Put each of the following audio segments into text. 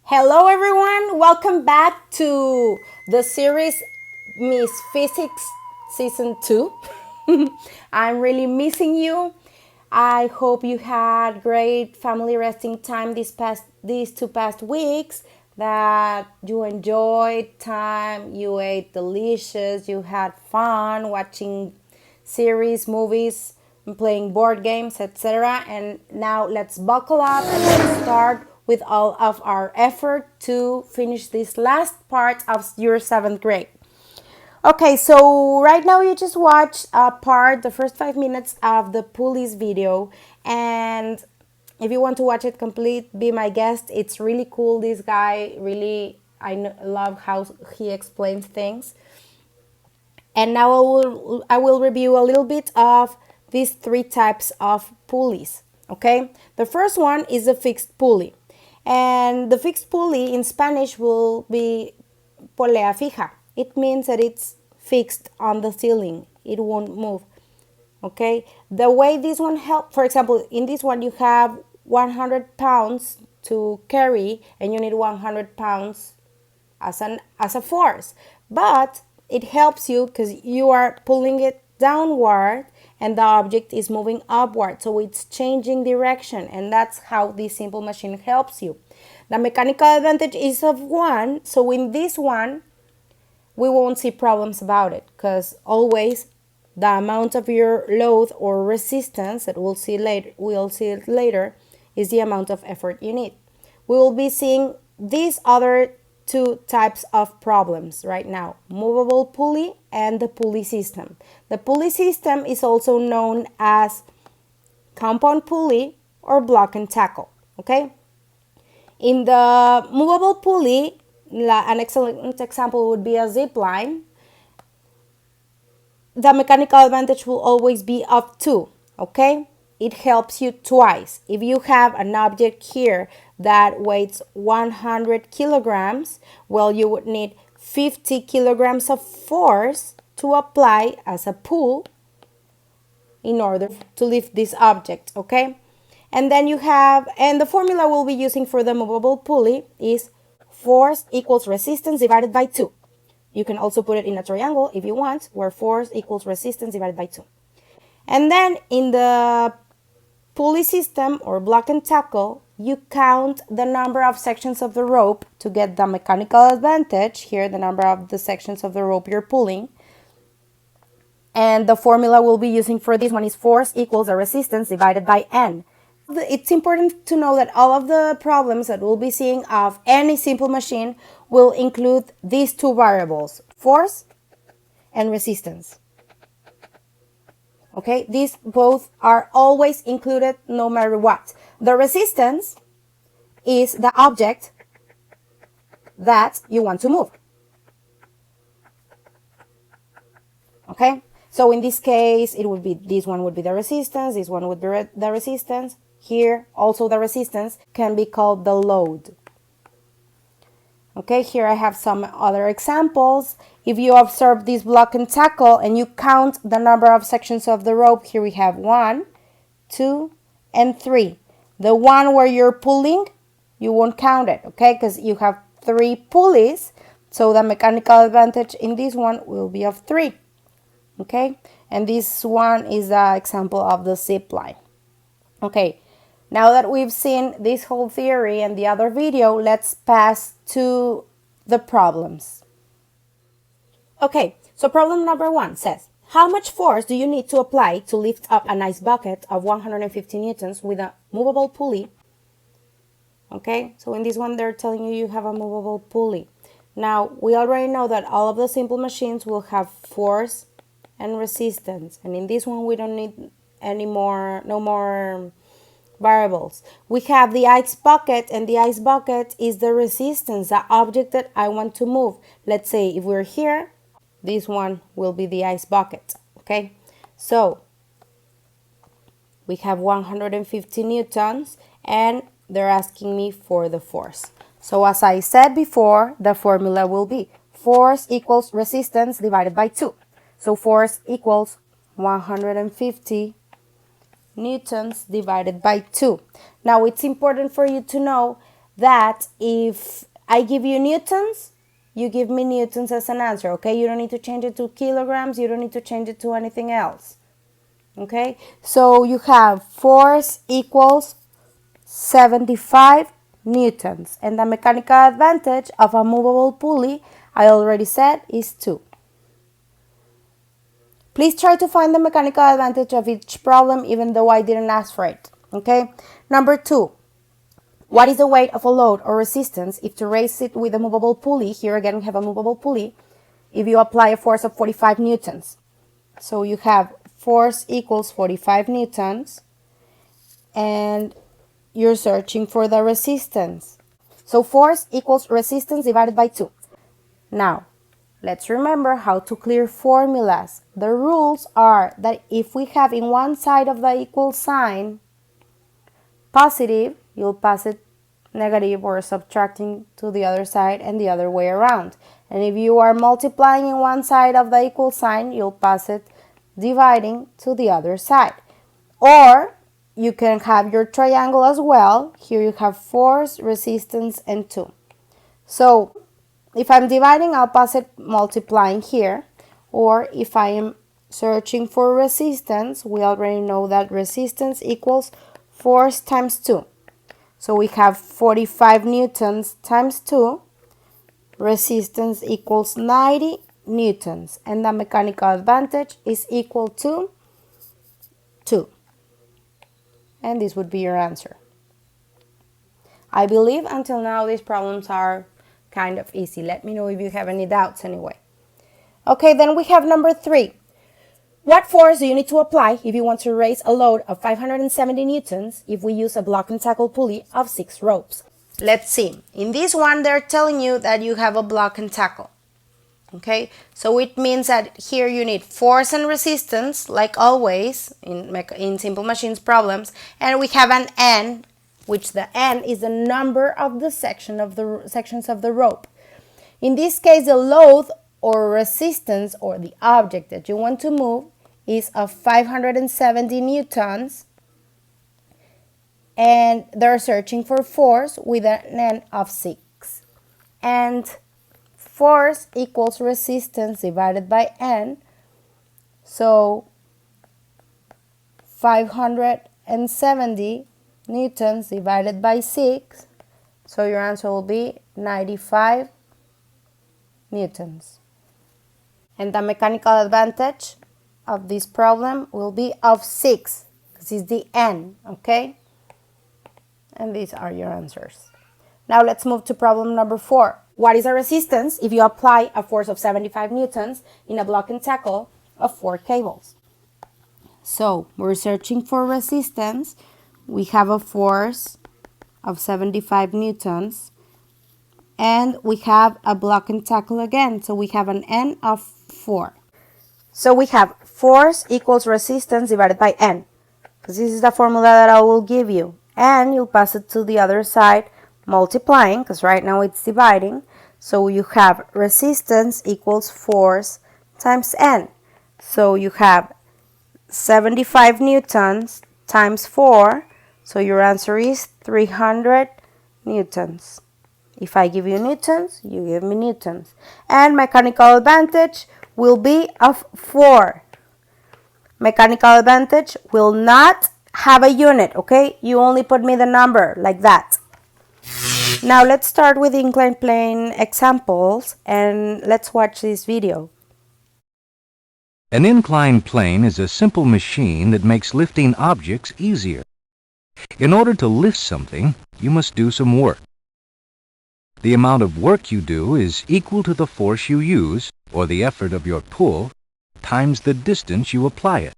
Hello everyone, welcome back to the series Miss Physics Season 2. I'm really missing you. I hope you had great family resting time these two past weeks, that you enjoyed time, you ate delicious, you had fun watching series, movies, playing board games, etc. And now let's buckle up and let's start with all of our effort to finish this last part of your seventh grade. Okay, so right now you just watched the first 5 minutes of the Pulleys video, and if you want to watch it complete, be my guest. It's really cool. This guy really, love how he explains things. And now I will review a little bit of these three types of pulleys. Okay, the first one is a fixed pulley, and the fixed pulley in Spanish will be polea fija. It means that it's fixed on the ceiling, it won't move. Okay, the way this one helps, for example, in this one you have 100 pounds to carry and you need 100 pounds as a force, but it helps you because you are pulling it downward and the object is moving upward, so it's changing direction, and that's how this simple machine helps you. The mechanical advantage is of one, so in this one we won't see problems about it, because always the amount of your load or resistance that we'll see it later is the amount of effort you need. We will be seeing these other two types of problems right now: movable pulley and the pulley system. The pulley system is also known as compound pulley or block and tackle. Okay, in the movable pulley, an excellent example would be a zip line. The mechanical advantage will always be of two. Okay, it helps you twice. If you have an object here that weighs 100 kilograms, well, you would need 50 kilograms of force to apply as a pull in order to lift this object. Okay, and then and the formula we'll be using for the movable pulley is force equals resistance divided by 2. You can also put it in a triangle if you want, where force equals resistance divided by 2. And then in the pulley system or block and tackle, you count the number of sections of the rope to get the mechanical advantage. Here, the number of the sections of the rope you're pulling. And the formula we'll be using for this one is force equals the resistance divided by N. It's important to know that all of the problems that we'll be seeing of any simple machine will include these two variables: force and resistance. Okay, these both are always included no matter what. The resistance is the object that you want to move. Okay, so in this case, it would be, this one would be the resistance, this one would be the resistance. Here, also the resistance can be called the load. Okay, here I have some other examples. If you observe this block and tackle and you count the number of sections of the rope, here we have 1, 2, and 3. The one where you're pulling, you won't count it, okay, because you have 3 pulleys, so the mechanical advantage in this one will be of 3. Okay, and this one is an example of the zip line. Okay, now that we've seen this whole theory and the other video, let's pass to the problems. Okay, so problem number 1 says, how much force do you need to apply to lift up an ice bucket of 150 newtons with a movable pulley? Okay, so in this one they're telling you have a movable pulley. Now, we already know that all of the simple machines will have force and resistance, and in this one we don't need no more variables. We have the ice bucket, and the ice bucket is the resistance, the object that I want to move. Let's say if we're here, this one will be the ice bucket. Okay, so we have 150 newtons and they're asking me for the force. So as I said before, the formula will be force equals resistance divided by 2. So force equals 150 newtons divided by 2. Now it's important for you to know that if I give you newtons, you give me newtons as an answer, okay? You don't need to change it to kilograms, you don't need to change it to anything else, okay? So you have force equals 75 newtons, and the mechanical advantage of a movable pulley, I already said, is 2. Please try to find the mechanical advantage of each problem, even though I didn't ask for it, okay? Number 2. What is the weight of a load or resistance if to raise it with a movable pulley? Here again we have a movable pulley. If you apply a force of 45 newtons. So you have force equals 45 newtons and you're searching for the resistance. So force equals resistance divided by 2. Now, let's remember how to clear formulas. The rules are that if we have in one side of the equal sign positive, you'll pass it negative or subtracting to the other side and the other way around. And if you are multiplying in one side of the equal sign, you'll pass it dividing to the other side. Or you can have your triangle as well. Here you have force, resistance, and 2. So if I'm dividing, I'll pass it multiplying here. Or if I am searching for resistance, we already know that resistance equals force times 2. So we have 45 newtons times 2. Resistance equals 90 newtons. And the mechanical advantage is equal to 2. And this would be your answer. I believe until now these problems are kind of easy. Let me know if you have any doubts anyway. Okay, then we have number 3. What force do you need to apply if you want to raise a load of 570 newtons if we use a block and tackle pulley of 6 ropes? Let's see. In this one, they're telling you that you have a block and tackle. Okay, so it means that here you need force and resistance, like always in simple machines problems, and we have an N, which the N is the number of the sections of the rope. In this case, the load or resistance or the object that you want to move is of 570 newtons, and they're searching for force with an N of 6. And force equals resistance divided by N, so 570 newtons divided by 6, so your answer will be 95 newtons. And the mechanical advantage of this problem will be of 6, because it's the N, okay? And these are your answers. Now let's move to problem number 4. What is a resistance if you apply a force of 75 newtons in a block and tackle of 4 cables? So we're searching for resistance. We have a force of 75 newtons and we have a block and tackle again. So we have an N of 4. So we have force equals resistance divided by N, because this is the formula that I will give you. And you'll pass it to the other side multiplying, because right now it's dividing. So you have resistance equals force times N. So you have 75 newtons times 4. So your answer is 300 newtons. If I give you newtons, you give me newtons. And mechanical advantage will be of 4. Mechanical advantage will not have a unit, okay? You only put me the number like that. Now let's start with inclined plane examples and let's watch this video. An inclined plane is a simple machine that makes lifting objects easier. In order to lift something, you must do some work. The amount of work you do is equal to the force you use, or the effort of your pull, times the distance you apply it.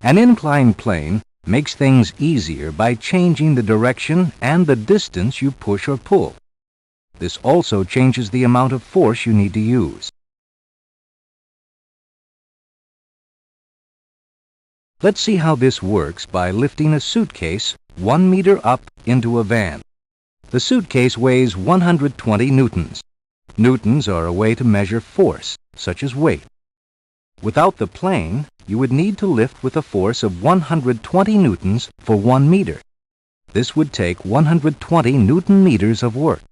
An inclined plane makes things easier by changing the direction and the distance you push or pull. This also changes the amount of force you need to use. Let's see how this works by lifting a suitcase 1 meter up into a van. The suitcase weighs 120 newtons. Newtons are a way to measure force, such as weight. Without the plane, you would need to lift with a force of 120 newtons for 1 meter. This would take 120 Newton meters of work.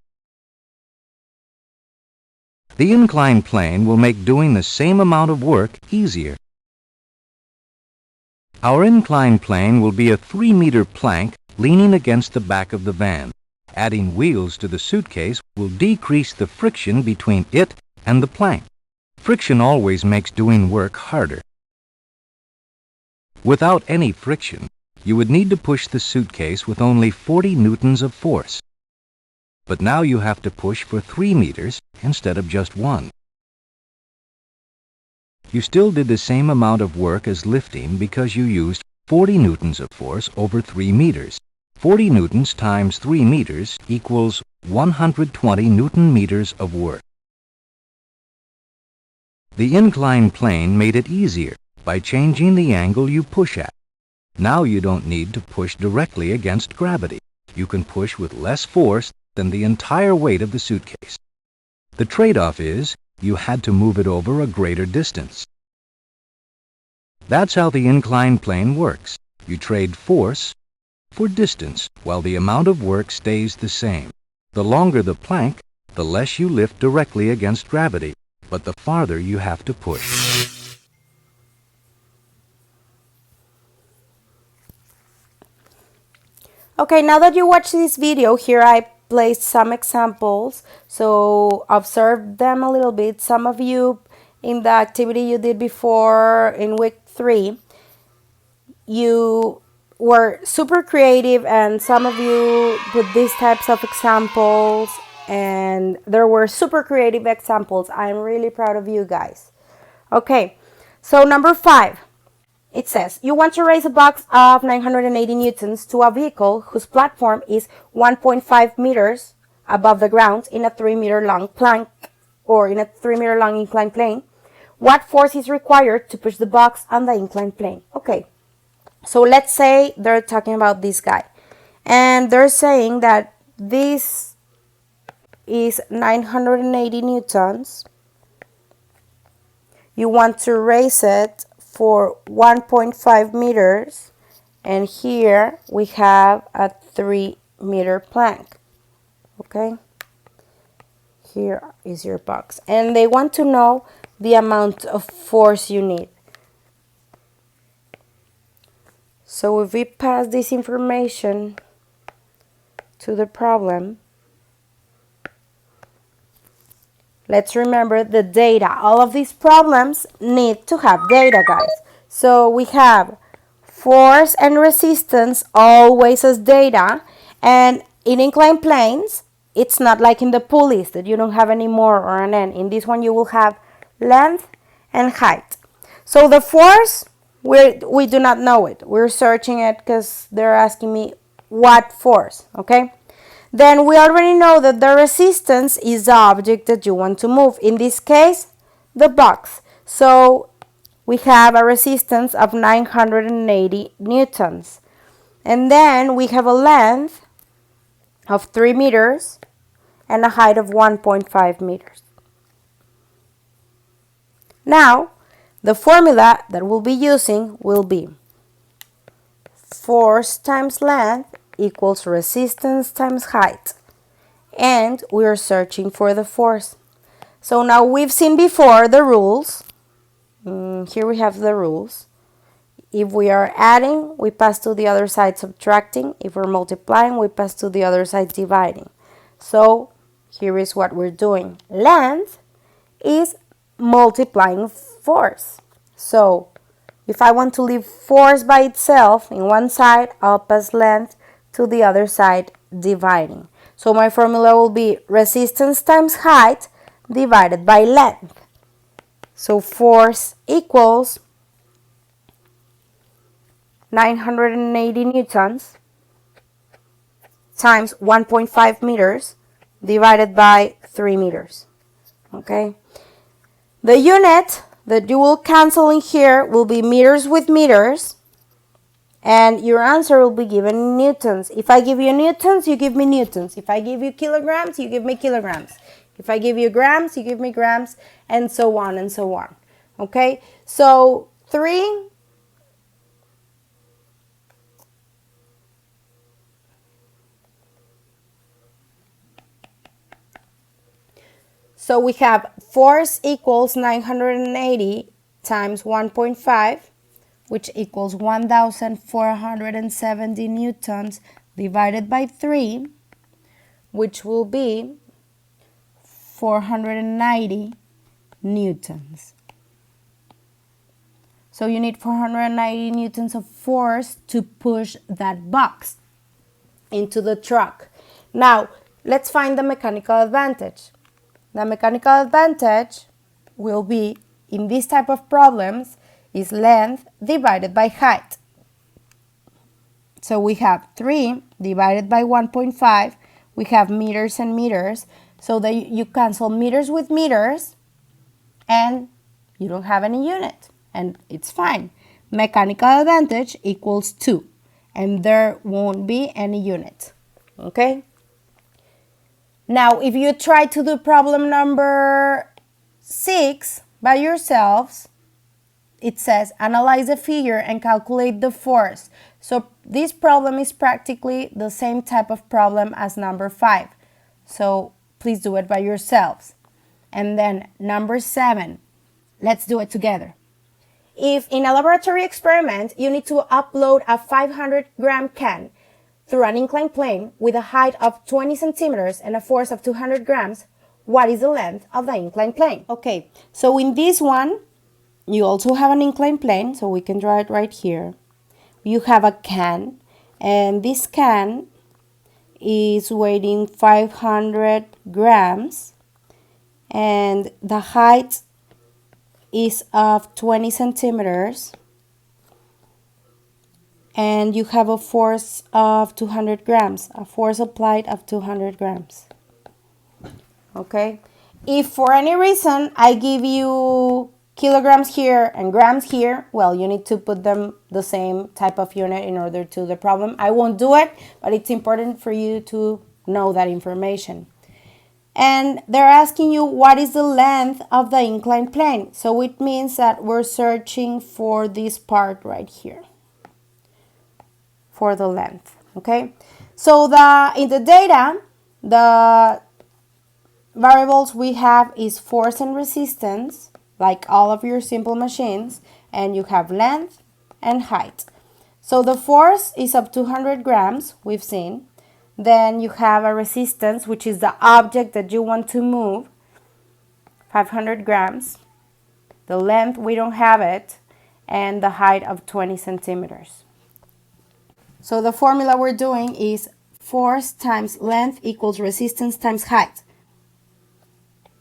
The inclined plane will make doing the same amount of work easier. Our inclined plane will be a 3-meter plank leaning against the back of the van. Adding wheels to the suitcase will decrease the friction between it and the plank. Friction always makes doing work harder. Without any friction, you would need to push the suitcase with only 40 newtons of force. But now you have to push for 3 meters instead of just 1. You still did the same amount of work as lifting because you used 40 newtons of force over 3 meters. 40 newtons times 3 meters equals 120 Newton meters of work. The inclined plane made it easier by changing the angle you push at. Now you don't need to push directly against gravity. You can push with less force than the entire weight of the suitcase. The trade-off is you had to move it over a greater distance. That's how the inclined plane works. You trade force for distance while the amount of work stays the same. The longer the plank, the less you lift directly against gravity, but the farther you have to push. Okay, now that you watched this video, here I placed some examples, so observe them a little bit. Some of you in the activity you did before in week 3, you were super creative, and some of you put these types of examples, and there were super creative examples. I'm really proud of you guys. Okay, so number 5. It says, you want to raise a box of 980 newtons to a vehicle whose platform is 1.5 meters above the ground in a 3-meter long plank or in a 3-meter long inclined plane. What force is required to push the box on the inclined plane? Okay, so let's say they're talking about this guy. And they're saying that this is 980 newtons. You want to raise it for 1.5 meters, and here we have a 3-meter plank. Okay, here is your box, and they want to know the amount of force you need. So if we pass this information to the problem, let's remember the data. All of these problems need to have data, guys. So we have force and resistance always as data. And in inclined planes, it's not like in the pulleys that you don't have any more or an end. In this one, you will have length and height. So the force, we do not know it. We're searching it because they're asking me what force, okay? Then we already know that the resistance is the object that you want to move. In this case, the box. So we have a resistance of 980 newtons. And then we have a length of 3 meters and a height of 1.5 meters. Now, the formula that we'll be using will be force times length equals resistance times height, and we are searching for the force. So now we've seen before the rules. Here we have the rules. If we are adding, we pass to the other side subtracting. If we're multiplying, we pass to the other side dividing. So here is what we're doing. Length is multiplying force. So if I want to leave force by itself in one side, I'll pass length to the other side dividing. So my formula will be resistance times height divided by length. So force equals 980 newtons times 1.5 meters divided by 3 meters. Okay. The unit that you will cancel in here will be meters with meters, and your answer will be given in newtons. If I give you newtons, you give me newtons. If I give you kilograms, you give me kilograms. If I give you grams, you give me grams, and so on and so on. Okay? So 3 So we have force equals 980 times 1.5, which equals 1,470 newtons divided by 3, which will be 490 newtons. So you need 490 newtons of force to push that box into the truck. Now, let's find the mechanical advantage. The mechanical advantage will be, in this type of problems, is length divided by height. So we have 3 divided by 1.5. We have meters and meters. So that you cancel meters with meters and you don't have any unit. And it's fine. Mechanical advantage equals 2. And there won't be any unit. Okay? Now, if you try to do problem number 6 by yourselves, it says analyze the figure and calculate the force. So this problem is practically the same type of problem as number 5. So please do it by yourselves. And then number 7, let's do it together. If in a laboratory experiment you need to upload a 500-gram can through an inclined plane with a height of 20 centimeters and a force of 200 grams, what is the length of the inclined plane? Okay, so in this one, you also have an inclined plane, so we can draw it right here. You have a can, and this can is weighing 500 grams, and the height is of 20 centimeters, and you have a force of 200 grams, a force applied of 200 grams. Okay, if for any reason I give you kilograms here and grams here, well, you need to put them the same type of unit in order to do the problem. I won't do it, but it's important for you to know that information. And they're asking you what is the length of the inclined plane. So it means that we're searching for this part right here, for the length, okay? So in the data, the variables we have is force and resistance, like all of your simple machines, and you have length and height. So the force is of 200 grams, we've seen. Then you have a resistance, which is the object that you want to move, 500 grams. The length, we don't have it, and the height of 20 centimeters. So the formula we're doing is force times length equals resistance times height.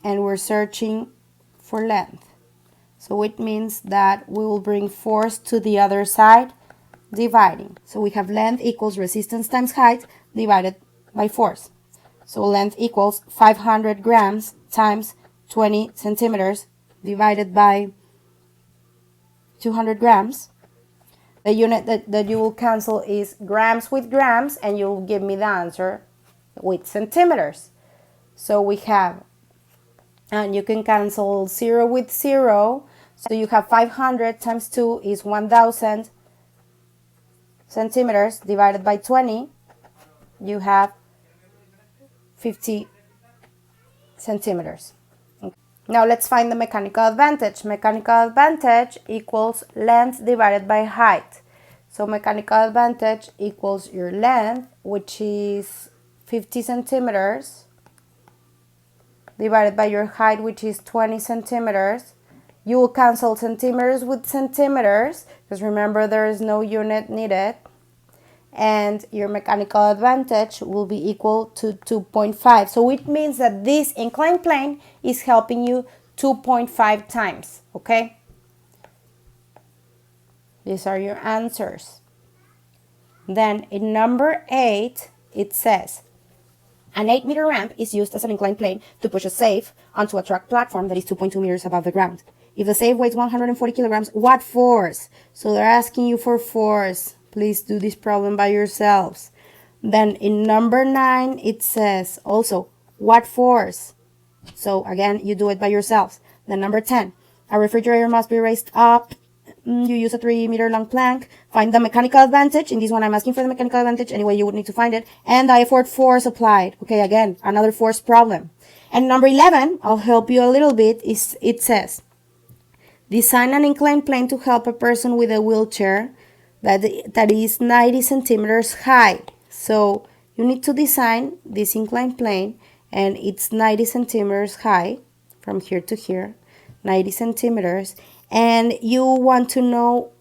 And we're searching for length. So it means that we will bring force to the other side, dividing. So we have length equals resistance times height divided by force. So length equals 500 grams times 20 centimeters divided by 200 grams. The unit that you will cancel is grams with grams, and you'll give me the answer with centimeters. So we have, and you can cancel 0 with 0. So you have 500 times 2 is 1,000 centimeters divided by 20. You have 50 centimeters. Okay. Now let's find the mechanical advantage. Mechanical advantage equals length divided by height. So mechanical advantage equals your length, which is 50 centimeters, divided by your height, which is 20 centimeters. You will cancel centimeters with centimeters, because remember there is no unit needed. And your mechanical advantage will be equal to 2.5. So it means that this inclined plane is helping you 2.5 times, okay? These are your answers. Then in number 8, it says, an 8-meter ramp is used as an inclined plane to push a safe onto a truck platform that is 2.2 meters above the ground. If the safe weighs 140 kilograms, what force? So they're asking you for force. Please do this problem by yourselves. Then in number 9, it says also, what force? So again, you do it by yourselves. Then number 10, a refrigerator must be raised up you use a 3-meter long plank. Find the mechanical advantage. In this one, I'm asking for the mechanical advantage. Anyway, you would need to find it. And the effort force applied. Okay, again, another force problem. And number 11, I'll help you a little bit, it says, design an inclined plane to help a person with a wheelchair that is 90 centimeters high. So you need to design this inclined plane, and it's 90 centimeters high from here to here, 90 centimeters, and you want to know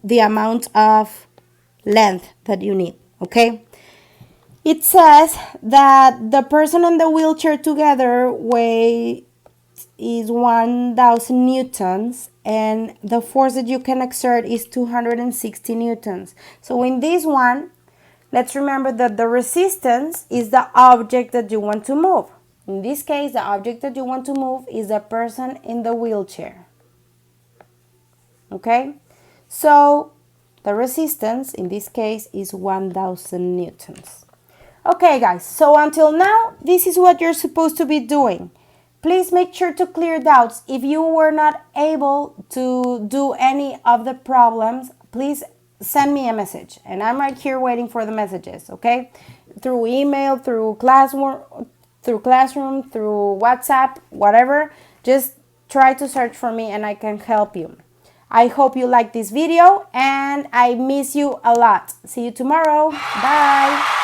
the amount of length that you need, okay? It says that the person and the wheelchair together weigh is 1,000 newtons, and the force that you can exert is 260 newtons. So in this one, let's remember that the resistance is the object that you want to move. In this case, the object that you want to move is the person in the wheelchair. Okay? So the resistance in this case is 1,000 newtons. Okay, guys, so until now, this is what you're supposed to be doing. Please make sure to clear doubts. If you were not able to do any of the problems, please send me a message. And I'm right here waiting for the messages, okay? Through email, through classroom, through WhatsApp, whatever. Just try to search for me and I can help you. I hope you like this video and I miss you a lot. See you tomorrow. Bye.